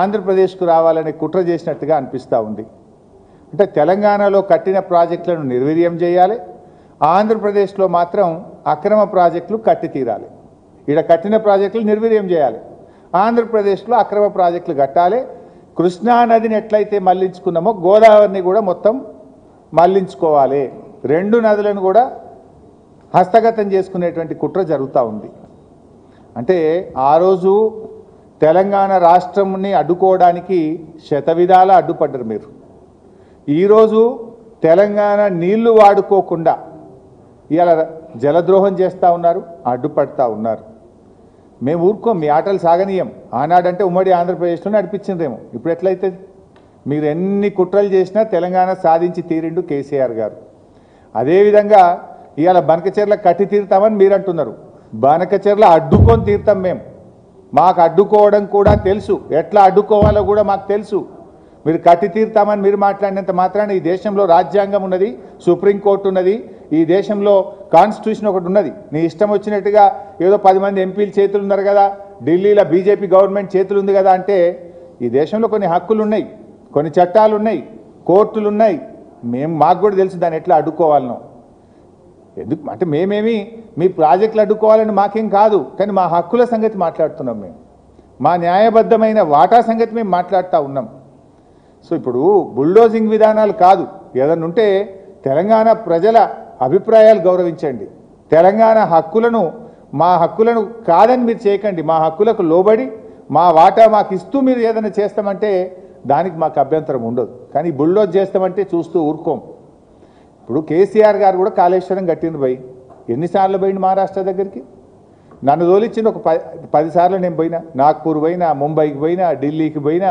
ఆంధ్రప్రదేశ్కు రావాలనే కుట్ర చేసినట్టుగా అనిపిస్తూ ఉంది. అంటే తెలంగాణలో కట్టిన ప్రాజెక్టులను నిర్వీర్యం చేయాలి, ఆంధ్రప్రదేశ్లో మాత్రం అక్రమ ప్రాజెక్టులు కట్టి తీరాలి. ఇక్కడ కట్టిన ప్రాజెక్టులు నిర్వీర్యం చేయాలి, ఆంధ్రప్రదేశ్లో అక్రమ ప్రాజెక్టులు కట్టాలి. కృష్ణా నదిని ఎట్లయితే మళ్లించుకున్నామో గోదావరిని కూడా మొత్తం మళ్లించుకోవాలి. రెండు నదులను కూడా హస్తగతం చేసుకునేటువంటి కుట్ర జరుగుతూ ఉంది. అంటే ఆ రోజు తెలంగాణ రాష్ట్రంని అడ్డుకోవడానికి శతవిధాల అడ్డుపడ్డారు మీరు. ఈరోజు తెలంగాణ నీళ్లు వాడుకోకుండా ఇలా జలద్రోహం చేస్తూ ఉన్నారు, అడ్డుపడతా ఉన్నారు. మేము ఊరుకోం, మీ ఆటలు సాగనీయం. ఆనాడంటే ఉమ్మడి ఆంధ్రప్రదేశ్లో నడిపించిందేమో, ఇప్పుడు ఎట్లయితే మీరు ఎన్ని కుట్రలు చేసినా తెలంగాణ సాధించి తీరిండు కేసీఆర్ గారు. అదేవిధంగా ఇవాళ బనకచెర్ల కట్టి తీరుతామని మీరు అంటున్నారు. బనకచెర్ల అడ్డుకొని తీరుతాం మేము. మాకు అడ్డుకోవడం కూడా తెలుసు, ఎట్లా అడ్డుకోవాలో కూడా మాకు తెలుసు. మీరు కట్టి తీరుతామని మీరు మాట్లాడినంత మాత్రాన ఈ దేశంలో రాజ్యాంగం ఉన్నది, సుప్రీంకోర్టు ఉన్నది, ఈ దేశంలో కాన్స్టిట్యూషన్ ఒకటి ఉన్నది. నీ ఇష్టం వచ్చినట్టుగా ఏదో 10 మంది ఎంపీలు చేతులు ఉన్నారు కదా, ఢిల్లీలో బీజేపీ గవర్నమెంట్ చేతులు ఉంది కదా అంటే, ఈ దేశంలో కొన్ని హక్కులు ఉన్నాయి, కొన్ని చట్టాలు ఉన్నాయి, కోర్టులు ఉన్నాయి. మాకు కూడా తెలుసు దాన్ని ఎట్లా అడ్డుకోవాలనో. ఎందుకు అంటే మేమేమి మీ ప్రాజెక్టులు అడ్డుకోవాలని మాకేం కాదు, కానీ మా హక్కుల సంగతి మాట్లాడుతున్నాం. మేము మా న్యాయబద్ధమైన వాటా సంగతి మేము మాట్లాడుతూ ఉన్నాం. సో ఇప్పుడు బుల్డోజింగ్ విధానాలు కాదు, ఏదన్నా ఉంటే తెలంగాణ ప్రజల అభిప్రాయాలు గౌరవించండి. తెలంగాణ హక్కులను, మా హక్కులను కాదని మీరు చేయకండి. మా హక్కులకు లోబడి మా వాటా మాకు ఇస్తూ మీరు ఏదైనా చేస్తామంటే దానికి మాకు అభ్యంతరం ఉండదు. కానీ బుల్డోజ్ చేస్తామంటే చూస్తూ ఊరుకోం. ఇప్పుడు కేసీఆర్ గారు కూడా కాళేశ్వరం కట్టింది పోయి ఎన్నిసార్లు పోయింది మహారాష్ట్ర దగ్గరికి? నన్ను తోలిచ్చింది ఒక 10 సార్లు నేను పోయినా. నాగ్పూర్ పోయినా, ముంబైకి పోయినా, ఢిల్లీకి పోయినా.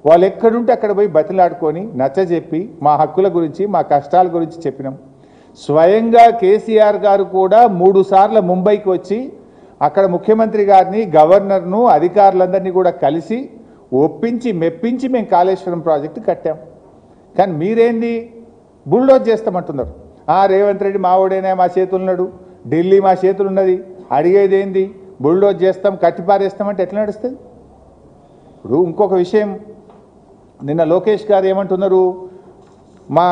వాళ్ళు ఎక్కడుంటే అక్కడ పోయి బతిలాడుకొని నచ్చజెప్పి మా హక్కుల గురించి, మా కష్టాల గురించి చెప్పినాం. స్వయంగా కేసీఆర్ గారు కూడా 3 సార్లు ముంబైకి వచ్చి అక్కడ ముఖ్యమంత్రి గారిని, గవర్నర్ను, అధికారులందరినీ కూడా కలిసి ఒప్పించి మెప్పించి మేము కాళేశ్వరం ప్రాజెక్టు కట్టాం. కానీ మీరేంది బుల్డోజ్ చేస్తామంటున్నారు. రేవంత్ రెడ్డి మావోడైనా మా చేతులున్నాడు, ఢిల్లీ మా చేతులున్నది, అడిగేది ఏంది? బుల్డోజ్ చేస్తాం, కట్టిపారేస్తామంటే ఎట్లా నడుస్తుంది? ఇప్పుడు ఇంకొక విషయం, నిన్న లోకేష్ గారు ఏమంటున్నారు, మా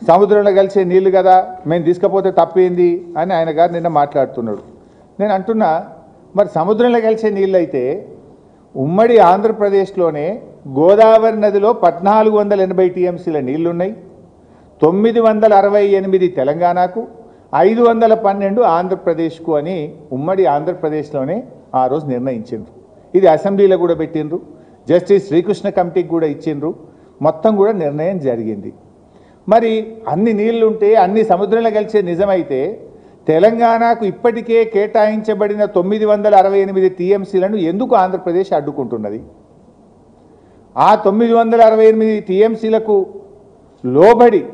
సముద్రంలో కలిసే నీళ్లు కదా, మేము తీసుకపోతే తప్పేంది అని ఆయన గారు నిన్న మాట్లాడుతున్నాడు. నేను అంటున్నా, మరి సముద్రంలో కలిసే నీళ్ళు అయితే ఉమ్మడి ఆంధ్రప్రదేశ్లోనే గోదావరి నదిలో 1480 టీఎంసీల నీళ్లున్నాయి, 968 తెలంగాణకు, 512 ఆంధ్రప్రదేశ్కు అని ఉమ్మడి ఆంధ్రప్రదేశ్లోనే ఆ రోజు నిర్ణయించిండ్రు. ఇది అసెంబ్లీలో కూడా పెట్టిండ్రు, జస్టిస్ శ్రీకృష్ణ కమిటీకి కూడా ఇచ్చిండ్రు, మొత్తం కూడా నిర్ణయం జరిగింది. మరి అన్ని నీళ్లుంటే, అన్ని సముద్రంలో కలిసే నిజమైతే తెలంగాణకు ఇప్పటికే కేటాయించబడిన 968 టీఎంసీలను ఎందుకు ఆంధ్రప్రదేశ్ అడ్డుకుంటున్నది? ఆ 968 టీఎంసీలకు లోబడి